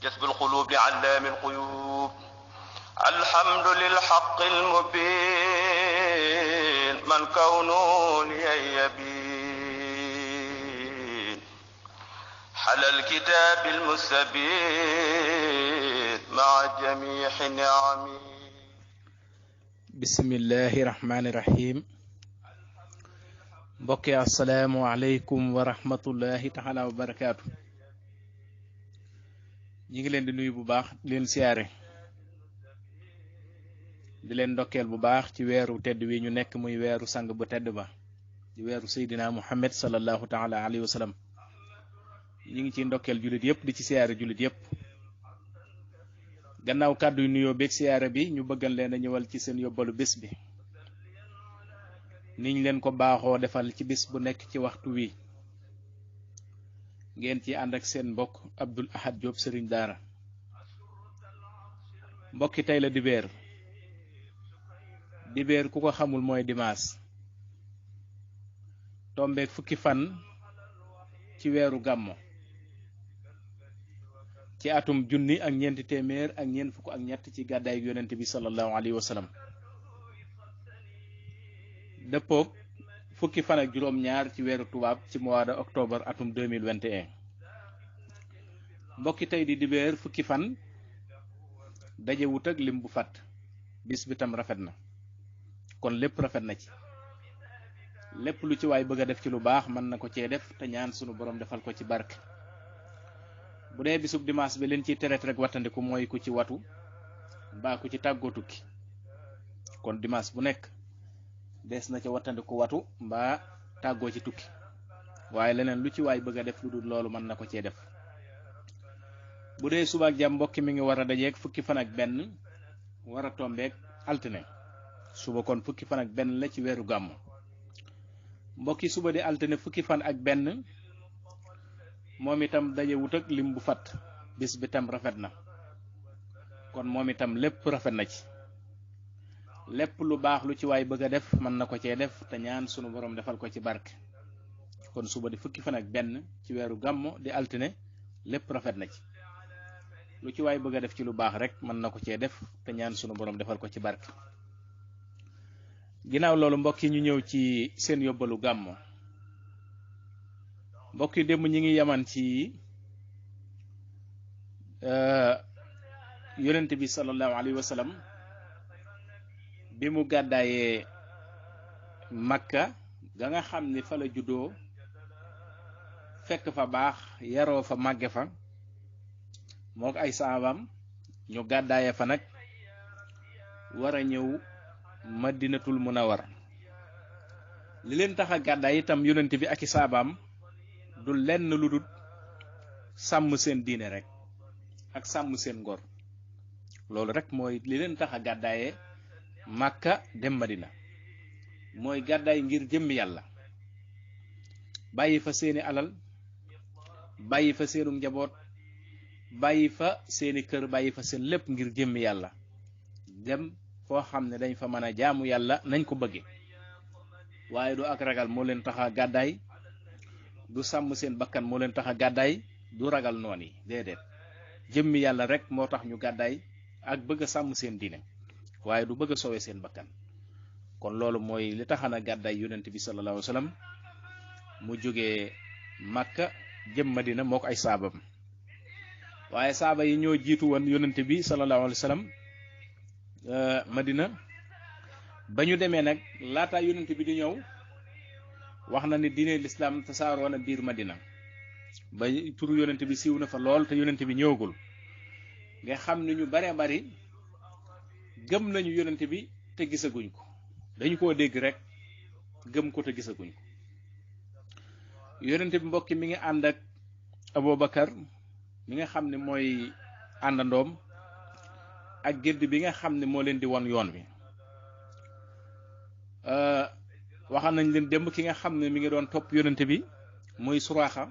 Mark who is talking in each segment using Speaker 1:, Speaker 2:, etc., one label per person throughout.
Speaker 1: جذب القلوب لعلام الغيوب. الحمد للحق المبين من كونه لي يبين. حل الكتاب المستبين مع جميع نعمه.
Speaker 2: بسم الله الرحمن الرحيم. mbokki assalaamu aleykum wa rahmatullahi taala wa barakaatu. ñi ngi leen di nuyu bu baax di leen siyaare di leen ndokkeel bu baax ci weeru tedd wi ñu nekk muy weeru sang bu tedd ba di weeru seydina muhammad sallallahu taala alayhi wa sallam. ñi ngi ci ndokkeel jullit yépp di ci siyaare jullit yépp. gannaaw kàddu yu nuyoo beeg siyaare bi ñu bëggan leen a ñëwal ci seen yóbbalu bés bi niñ leen ko baaxoo defal ci bis bu nekk ci waxtu wi ngeen ci ànd ak seen mbokk Abdoul Ahad Diop Serigne Daara. mbokki tey la dibeer ku ko xamul mooy dimanche tombeek fukki fan ci weeru gàmmo ci atum junni ak ñeenti téeméer ak ñeent fukk ak ñett ci gàddaay yonent bi sallallahu alayhi wa sallam dëppoog fukki fan ak juróom-ñaar ci weeru tubaab ci mois de octobre atum 2021. mbokki tey di dibeer fukki fan dajewut ak lim bu fàtt bis bi tam rafet na kon lépp rafet na ci lépp lu ci waay bëgg a def ci lu baax mën na ko cee def te ñaan sunu borom defal ko ci barke. bu dee bisub dimanche bi leen ciy teret rek wattandiku mooy ku ci watu mbaa ku ci tàggoo tukki kon dimanche bu nekk des na ca wattandiku watu mbaa tàggoo ci tukki waaye leneen lu ci waay bëgg a def lu dul loolu mën na ko cee def. bu dee suba ak jàmm mbokki mi ngi war a dajeeg fukki fan ak benn war a tombeeg altine suba kon fukki fan ak benn la ci weeru gàmm. mbokki suba di altine fukki fan ak benn moom itam daje wut ak lim bu fat bis bi tam rafet na kon moom itam lépp rafet na ci lépp lu baax lu ci waay bëgg a def mën na ko cee def te ñaan sunu borom defal ko ci barke. kon suba di fukki fan ak benn ci weeru gàmmo di altine lépp rafet na ci lu ci waay bëgg a def ci lu baax rek mën na ko cee def te ñaan sunu borom defal ko ci barke. ginnaaw loolu mbokk yi ñu ñëw ci seen yóbbalu gàmmo. mbokk yi démb ñi ngi yaman ci yonent bi sallallahu alayhi wa sallam bi mu gàddaayee makka ga nga xam ni fa la juddoo fekk fa baax yaroo fa màgge fa mook ay saabam ñu gàddaaye fa nag war a ñëw madinatul munawwar. li leen tax a gàddaay itam yonent bi ak i saabaam du lenn lu dul sàmm seen diine rek ak sàmm seen ngor. loolu rek mooy li leen tax a gàddaayee màkka dem madina mooy gàddaay ngir jëmmi yàlla bàyyi fa seeni alal bàyyi fa seenu njaboot bàyyi fa seeni kër bàyyi fa seen lépp ngir jëmmi yàlla dem foo xam ne dañ fa mën a jaamu yàlla nañ ko bëgge. waaye du ak ragal moo leen tax a gàddaay du sàmm seen bakkan moo leen tax a gàddaay du ragal noon yi déedéet jëmmi yàlla rek moo tax ñu gàddaay ak bëgg a sàmm seen diine waaye du bëgg a sowe seen bakkan. kon loolu mooy li taxana gàddaay yonent bi sallallahu alayhi wa sallam mu jógee Makka jëm Madina moo ko ay saabam. waaye saaba yi ñoo jiitu woon yonent bi sallallahu alayhi wa sallam Madina ba ñu demee nag laata yonent bi di ñëw wax na ni diine lislaam tasaaroo na biir Madina ba turu yonent bi siiw na fa lool te yonent bi ñëwagul nga xam ne ñu bare bari gëm nañu yonent bi te gisaguñ ko dañu koo dégg rek gëm ko te gisaguñ ko. yonent bi mbokki mi ngi ànd ak Abubakar mi nga xam ne mooy àndandoom ak gédd bi nga xam ne moo leen di won yoon wi. waxal nañ leen démb ki nga xam ne mi ngi doon topp yonent bi muy Suraaxa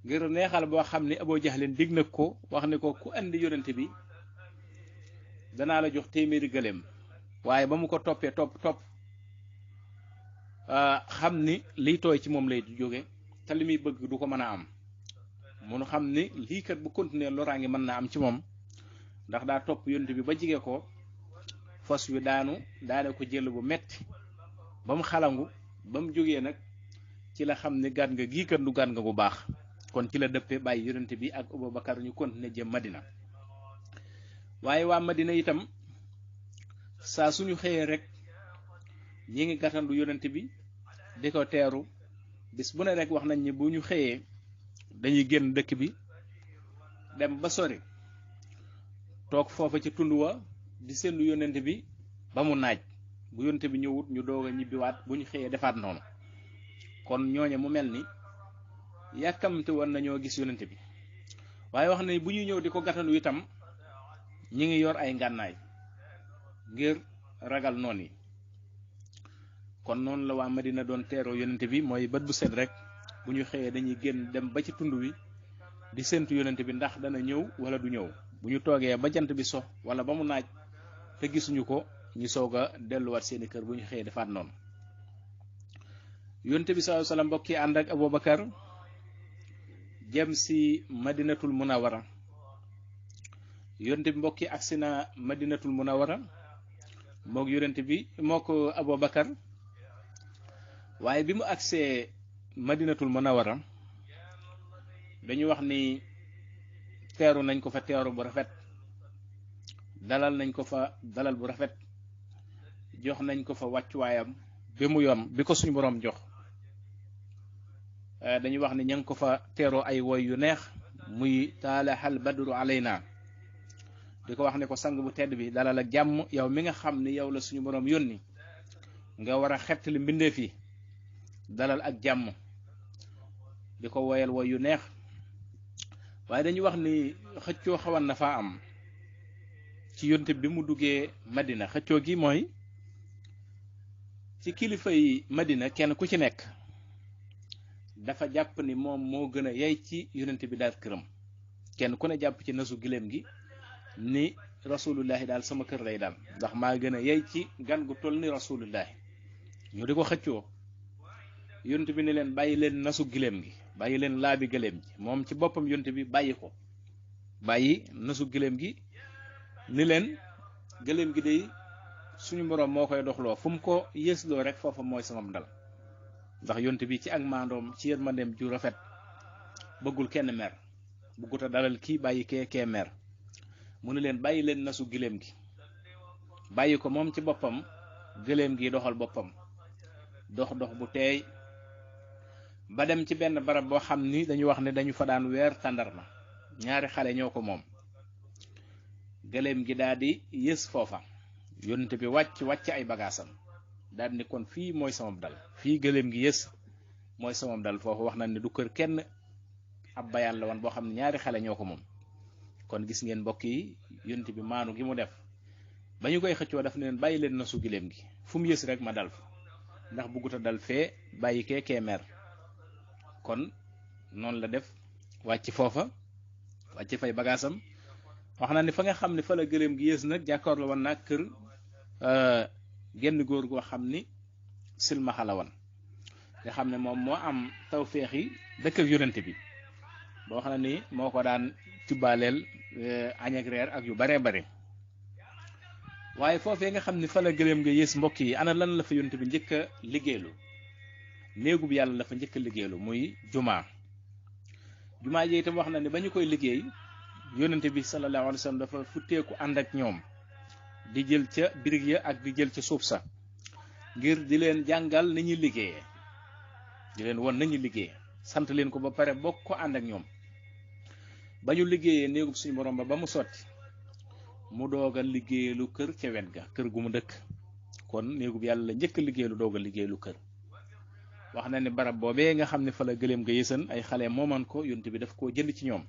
Speaker 2: ngir neexal boo xam ne Abu Jahlin dig na ko wax ne ko ku andi yonent bi danaa la jox téeméeri gëléem. waaye ba mu ko toppee topp xam ni liy tooy ci moom lay jóge te li muy bëgg du ko mën a am munu xam ni lii kat bu continuer loraange mën naa am ci moom ndax daa topp yonent bi ba jige ko fas wi daane ko jël bu metti ba mu xalangu ba mu jógee nag ci la xam ni gàn nga gii kat du gàn nga bu baax kon ci la dëppee bàyyi yonent bi ak Abubakar ñu continuer jëm Madina waaye waa Madina itam saa suñu xëyee rek ñi ngi gàttandu yonent bi di ko teeru bis bu ne rek wax nañ ni bu ñu xëyee dañuy génn dëkk bi dem ba sori toog foofa ci tund wa di seetlu yonent bi ba mu naaj bu yonent bi ñëwut ñu doog a ñibbiwaat bu ñu xëyee defaat noonu kon ñooñe mu mel ni yàkkamte woon nañoo gis yonent bi waaye wax ne bu ñuy ñëw di ko gàttandu itam ñi ngi yor ay ngànnaay ngir ragal noon yi kon noonu la waa Madina doon teeroo yonent bi mooy bët bu set rek bu ñu xëyee dañuy génn dem ba ci tund wi di séntu yonent bi ndax dana ñëw wala du ñëw bu ñu toogee ba jant bi so wala ba mu naaj te gisuñu ko ñu soog a delluwaat seeni kër bu ñu xëyee defaat noonu yonent bi sallallahu alayhi wasallam mbokk yi ànd ak Abubakar jëm si Madinatul Munawwara yonent bi mbokk yi agsi na Madinatul Munawwara mook yonent bi moo ko Abubakar waaye bi mu agsee Madinatul Munawwara dañu wax ni teeru nañ ko fa teeru bu rafet dalal nañ ko fa dalal bu rafet jox nañ ko fa wàccuwaayam bi mu yom bi ko suñu boroom jox dañuy wax ni ña ngi ko fa teeroo ay woy yu neex muy taalahal badru alayna di ko wax ne ko sang bu tedd bi dalal ak jàmm yow mi nga xam ni yow la suñu boroom yónni nga war a xettali mbindeef yi dalal ak jàmm di ko woyal woy yu neex waaye dañuy wax ni xëccoo xawan na faa am ci yonte bi mu duggee Madina xëccoo gi mooy ci kilifa yi Madina kenn ku ci nekk dafa jàpp ni moom moo gën a yey ci yonent bi daal këram kenn ku ne jàpp ci nasu giléem gi ni rasulullahi daal sama kër lay daal ndax maa gën a yey ci gan gu toll ni rasulullahi ñu di ko xëccoo yonent bi ni leen bàyyi leen nasu giléem gi bàyyi leen laabi giléem gi moom ci boppam yonent bi bàyyi ko bàyyi nasu giléem gi ni leen giléem gi day suñu boroom moo koy doxloo fu mu ko yéesloo rek foofa mooy samam dal ndax yonent bi ci ak maandoom ci yërmandeem ju rafet bëggul kenn mer bëggut a dalal kii bàyyi kee mer mu ne leen bàyyi leen nasu giléem gi bàyyi ko moom ci boppam giléem gi doxal boppam dox bu teey ba dem ci benn barab boo xam ni dañu wax ne dañu fa daan weer tàndarma ñaari xale ñoo ko moom giléem gi daal di yës foofa yonent bi wàcc ay bagaasam daal ni kon fii mooy samam dal fii giléem gi yës mooy samam dal foofu wax na ne du kër kenn ab bayaan la woon boo xam ne ñaari xale ñoo ko moom kon gis ngeen mbokk yi yonent bi maanu gi mu def ba ñu koy xëccoo daf ne leen bàyyi leen nasu giléem gi fu mu yës rek ma dal fa ndax buggut a dal fee bàyyi kee mer kon noonu la def wàcc foofa wàcc fay bagaasam wax na ni fa nga xam ne fa la giléem gi yës nag jàkkaar la woon nag kër genn góor goo xam ni silmaxa la woon nga xam ne moom moo am tawféex yi dëkk ak yonent bi boo xam ne ni moo ko daan tibbaaleel añ ak reer ak yu baree bare waaye foofee nga xam ne fa la giléem nga yées mbokk yi ana lan la fa yonent bi njëkk a liggéeylu néegub yàlla la fa njëkk a liggéeylu muy jumaa ji itam wax na ne ba ñu koy liggéey yonent bi sallallahu alayhi wa sallam dafa futteeku ànd ak ñoom di jël ca birig ya ak di jël ca suuf sa ngir di leen jàngal ni ñuy liggéeyee di leen won nañu liggéey sant leen ko ba pare bokk ko ànd ak ñoom ba ñu liggéeyee néegub suñu borom ba mu sotti mu doog a liggéeyalu kër ca wet ga kër gu mu dëkk kon néegub yàlla la njëkk a liggéeyalu doog a liggéeyalu kër wax na ne barab boobee nga xam ne fa la gëléem ga yësan ay xale mooman ko yonent bi daf koo jënd ci ñoom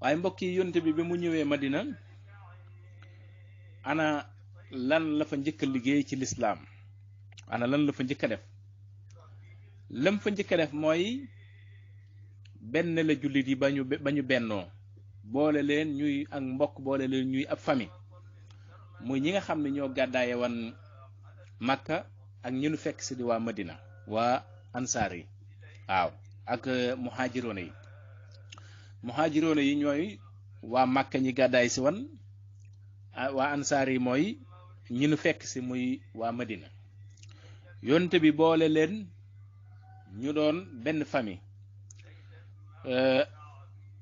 Speaker 2: waaye mbokk yi yonent bi mu ñëwee Madina ana lan la fa njëkk a liggéey ci lislaam ana lan la fa njëkk a def lam fa njëkk a def mooy benn la jullit yi ba ñu bennoo boole leen ñuy ak mbokk boole leen ñuy ab famille muy ñi nga xam ne ñoo gàddaaye wan Makka ak ñu nu fekk si di waa Madina waa ansaar yi waaw ak muhaajiroona yi muhaajiroona yi ñooy waa Màkka ñi gàddaay si wan waa ansaar yi mooy ñi nu fekk si muy waa Madina yonte bi boole leen ñu doon benn famille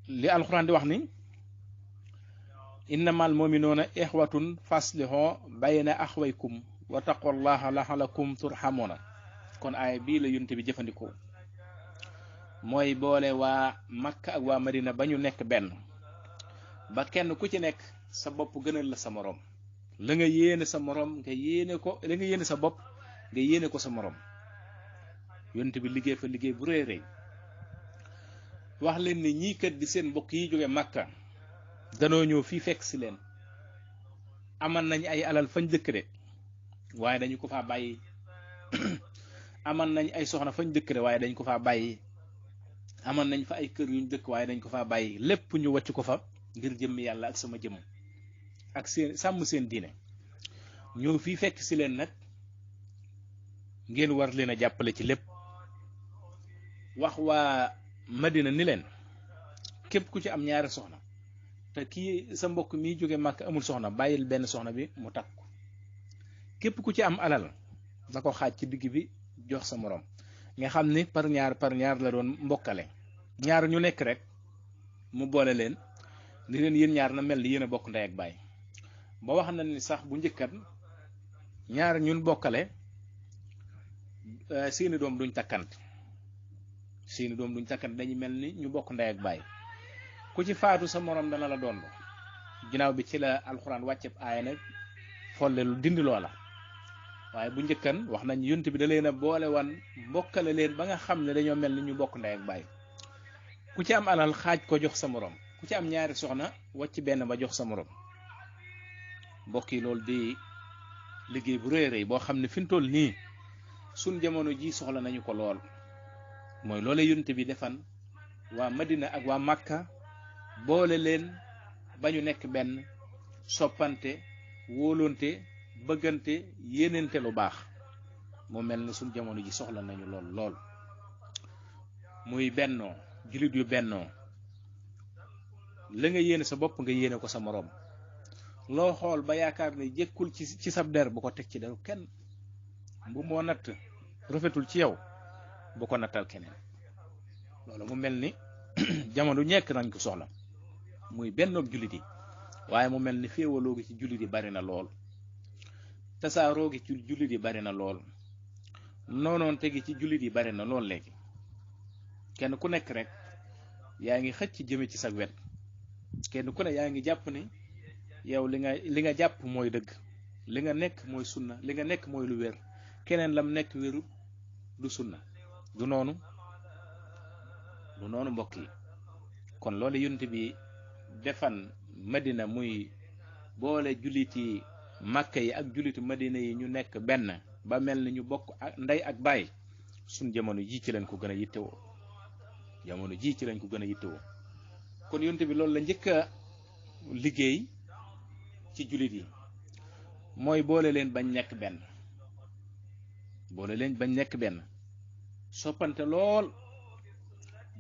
Speaker 2: li alxuraan di wax ni innamal mu'minuuna ixwatun faslihoo bayna axwaykum wa taqullaha laxalakum turxamoona kon aaya bii la yonte bi jëfandikoo mooy boole waa Makka ak waa Madina ba ñu nekk benn ba kenn ku ci nekk sa bopp gënal la sa moroom la nga yéene sa moroom nga yéene ko la nga yéene sa bopp nga yéene ko sa moroom yonte bi liggéey fa liggéey bu rëy rëy wax leen ni ñii kat di seen mbokk yi jóge Makka danoo ñëw fii fekk si leen aman nañ ay alal fañ dëkk de waaye dañu ko faa bàyyi aman nañ ay soxna fañ dëkk de waaye dañ ko faa bàyyi aman nañ fa ay kër yuñ dëkk waaye dañ ko faa bàyyi lépp ñu wàcc ko fa ngir jëmmi yàlla ak sama jëmm ak seen sàmm seen diine ñëw fii fekk si leen nag ngeen war leen a jàppale ci lépp wax waa Madina ni leen képp ku ci am ñaari soxna te kii sa mbokk mi jóge Màkk amul soxna bàyyil benn soxna bi mu takk ko képp ku ci am alal da ko xaaj ci digg bi jox sa moroom nga xam ni par ñaar la doon mbokkale ñaar ñu nekk rek mu boole leen ni leen yéen ñaar na mel ni yéen a bokk ndey ak baay ba wax na ni sax bu njëkkat ñaar ñun bokkale seeni doom duñ takkante dañu mel ni ñu bokk ndey ak baay ku ci faatu sa moroom dana la doon ginnaaw bi ci la alxuraan wàcceb aaya nag folle lu dindi loola waaye bu njëkkan wax nañ yonent bi da leen a boole wan mbokkale leen ba nga xam ne dañoo mel ni ñu bokk ndey ak baay ku ci am alal xaaj ko jox sa moroom ku ci am ñaari soxna wàcc benn ba jox sa moroom mbokk yi loolu di liggéey bu rëy rëy boo xam ne fi mu toll nii suñ jamono ji soxla nañu ko lool mooy loolee yonent bi defan waa Madina ak waa Makka boole leen ba ñu nekk benn soppante wóolonte bëggante yéenente lu baax mu mel ni suñ jamono ji soxla nañu lool muy bennoo jullit yu bennoo la nga yéene sa bopp nga yéene ko sa moroom loo xool ba yaakaar ne jékkul ci sab der bu ko teg ci deru kenn bu moo natt rafetul ci yow bu ko nattal keneen loolu mu mel ni jamono ñekk nañ ko soxla muy bennoog jullit yi waaye mu mel ni féewaloo gi ci jullit yi bari na lool tasaaroo gi ci jullit yi bari na lool noonoonte gi ci jullit yi bari na lool léegi kenn ku nekk rek yaa ngi xëcc jëme ci sa wet kenn ku ne yaa ngi jàpp ni yow li nga jàpp mooy dëgg li nga nekk mooy sunna li nga nekk mooy lu wér keneen lam nekk wéru du sunna du noonu mbokk yi kon loolu yonent bi defan Madina muy boole julliti Makka yi ak julliti Madina yi ñu nekk benn ba mel ni ñu bokk ak ndey ak baay suñ jamono ji ci lañ ko gën a yittewoo kon yonent bi loolu la njëkk a liggéey ci jullit yi mooy boole leen bañ nekk benn soppante lool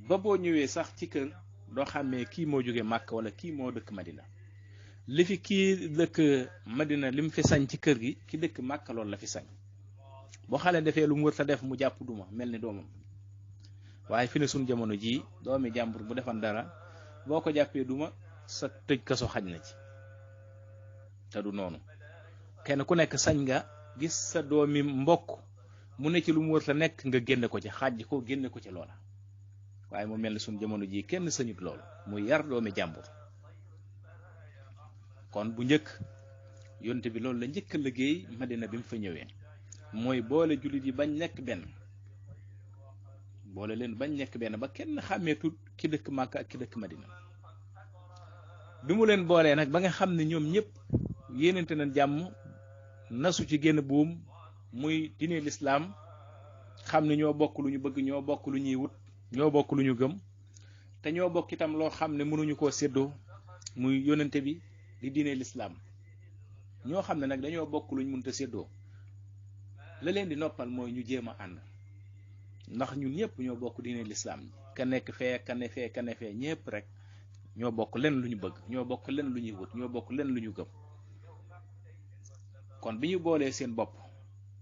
Speaker 2: ba boo ñëwee sax ci kër doo xàmmee kii moo jóge Màkka wala kii moo dëkk Madina li fi kii dëkk Madina li mu fi sañ ci kër gi ki dëkk Màkka loolu la fi sañ boo xale defee lu mu wër ta def mu jàpp duma mel ni doomam waaye fi ne suñ jamono jii doomi jàmbur bu defan dara boo ko jàppee duma sa tëj kaso xaj na ci te du noonu kenn ku nekk sañ nga gis sa doomi mbokk mu ne ci lu mu wër ta nekk nga génne ko ci xàjj ko génne ko ci loola waaye mu mel ni suñ jamono jii kenn sañut loolu muy yar doomi jàmbur kon bu njëkk yonte bi loolu la njëkk a liggéey Madina bi mu fa ñëwee mooy boole jullit yi bañ nekk benn ba kenn xàmmeetut ki dëkk Màkka ak ki dëkk Madina bi mu leen boolee nag ba nga xam ne ñoom ñëpp yéenante nañ jàmm nasu ci génn buum muy diine lislaam xam ne ñoo bokk lu ñu bëgg ñoo bokk lu ñuy wut ñoo bokk lu ñu gëm te ñoo bokk itam loo xam ne mënuñu koo séddoo muy yonente bi di diine lislaam ñoo xam ne nag dañoo bokk luñ mënta séddoo la leen di noppal mooy ñu jéem a ànd ndax ñun ñëpp ñoo bokk diine lislaam ka nekk fee ka ne fee ñëpp rek ñoo bokk leen lu ñu bëgg ñoo bokk leen lu ñuy wut ñoo bokk leen lu ñu gëm kon bi ñu boolee seen bopp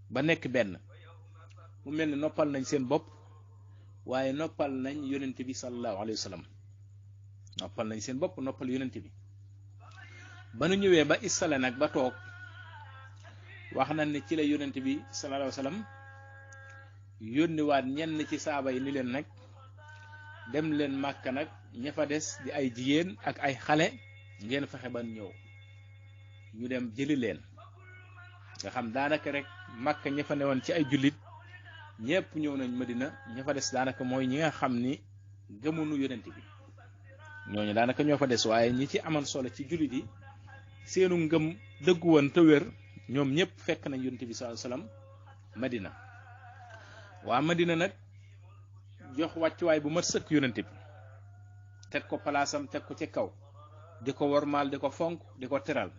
Speaker 2: ba nekk benn mu mel ni noppal nañ seen bopp waaye noppal nañ yonent bi sallallahu alayhi wa sallam noppal nañ seen bopp noppal yonent bi ba nu ñëwee ba installé nag ba toog wax nañ ne ci la yonent bi sallallahu alayhi wa sallam yónniwaat ñenn ci saaba yi ni leen nag dem leen Màkka nag ña fa des di ay jigéen ak ay xale ngeen fexe ban ñëw ñu dem jëli leen nga xam daanaka rek Màkka ña fa newoon ci ay jullit ñépp ñëw nañ Madina ña fa des daanaka mooy ñi nga xam ni gëmunu yonent bi ñooñu daanaka ñoo fa des waaye ñi ci amoon solo ci jullit yi seenu ngëm dëggu woon te wér ñoom ñëpp fekk nañ yonent bi sallallahu alayhi wasallam Madina waa Madina nag jox wàccuwaay bu mat sëkk yonent bi teg ko palaasam teg ko ci kaw di ko wormaal di ko fonk di ko teral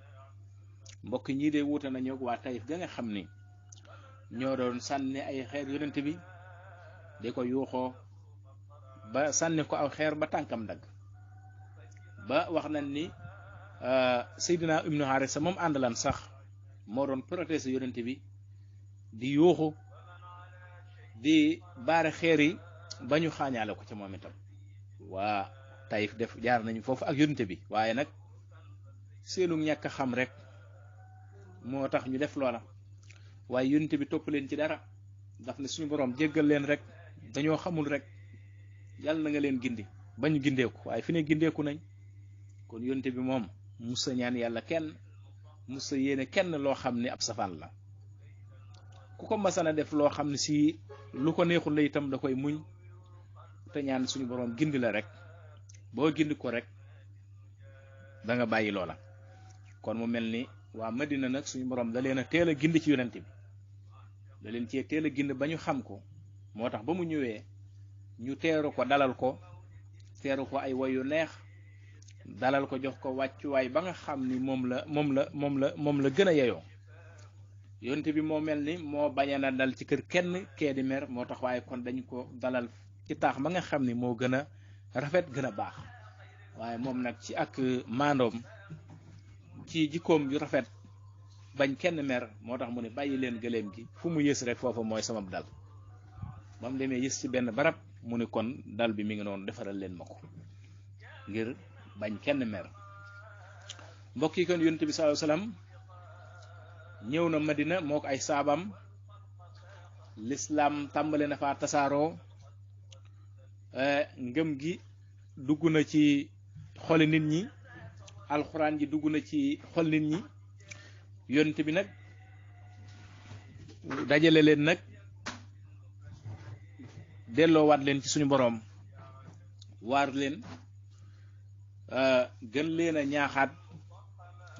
Speaker 2: mbokk ñii de wuute nañu waa Taïf ga nga xam ni ñoo doon sànni ay xeer yonent bi di ko yuuxoo ba sànni ko aw xeer ba tànkam dagg ba wax nañ ni Seydina Ibnu Haarisa moom àndalan sax moo doon protéger yonent bi di yuuxu di baare xeer yi ba ñu xaañaale ko ca moom itam waa Taïf def jaar nañu foofu ak yonent bi waaye nag seenu ñàkk xam rek moo tax ñu def loola waaye yonent bi topp leen ci dara daf ne suñu boroom jéggal leen rek dañoo xamul rek yàlla na nga leen gindi ba ñu gindeeku waaye fi ne gindeeku nañ kon yonent bi moom musa ñaan yàlla kenn musa yéene kenn loo xam ne ab safaan la ku ko masana def loo xam ne si lu ko neexul la itam da koy muñ te ñaan suñu boroom gindi la rek boo gindi ko rek da nga bàyyi loola kon mu mel ni waa Madina nag suñu boroom da leen a teel a gindi ci yonent bi da leen cee teel a gindi ba ñu xam ko moo tax ba mu ñëwee ñu teeru ko dalal ko teeru ko ay woy yu neex dalal ko jox ko wàccuwaay ba nga xam ni moom la gën a yeyoo yonent bi moo mel ni moo bañ a dal ci kër kenn kee di mer moo tax waaye kon dañ ko dalal ci taax ba nga xam ni moo gën a rafet gën a baax waaye moom nag ci ak maandoom ci jikkoom yu rafet bañ kenn mer moo tax mu ne bàyyi leen gëléem gi fu mu yës rek foofa mooy sama dal ba mu demee yës ci benn barab mu ne kon dal bi mi ngi noonu defaral leen ma ko ngir bañ kenn mer mbokk yi kon yonent bi sallallahu alayhi wasallam ñëw na Madina moo ko ay saabam lislaam tàmbale na fa tasaaroo ngëm gi dugg na ci xoli nit ñi alxuraan ji dugg na ci xol nit ñi yonent bi nag dajale leen nag delloowaat leen ci suñu boroom waar leen gën leen a ñaaxaat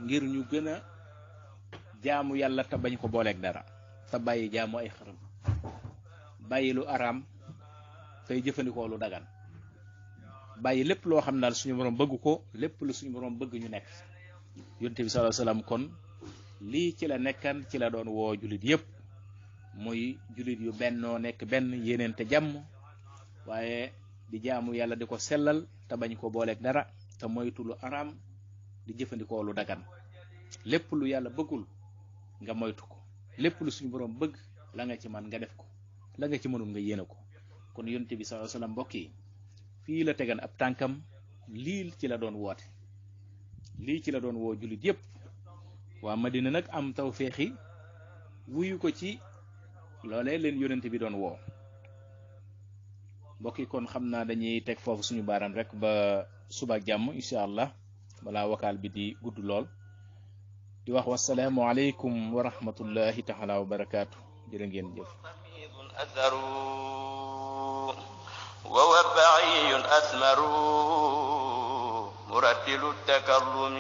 Speaker 2: ngir ñu gën a jaamu yàlla te bañ ko booleeg dara te bàyyi jaamu ay xërëm bàyyi lu araam tey jëfandikoo lu dagan bàyyi lépp loo xam daal suñu boroom bëgg ko lépp lu suñu boroom bëgg ñu nekk yonent bi sallallahu alayhi wasallam kon lii ci la nekkan ci la doon woo jullit yépp muy jullit yu bennoo nekk benn yéeneente jàmm waaye di jaamu yàlla di ko sellal te bañ ko booleeg dara te moytu lu araam di jëfandikoo lu dagan lépp lu yàlla bëggul nga moytu ko lépp lu suñu boroom bëgg la nga ci man nga def ko la nga ci mënul nga yéene ko kon yonent bi sallallahu alayhi wasallam mbokk yi fii la tegan ab tànkam lii ci la doon woote lii ci la doon woo jullit yépp waa Madina nag am tawféexi wuyu ko ci loolee leen yonent bi doon woo mbokk yi kon xam naa dañuy teg foofu suñu baaraam rek ba suba ak jàmm incha allah balaa wakaal bi di gudd lool di wax wasalaamu aleykum wa rahmatullahi taala wa barakaatu jërë ngeen jëf
Speaker 1: ووبعي أثمر مرتل التكرم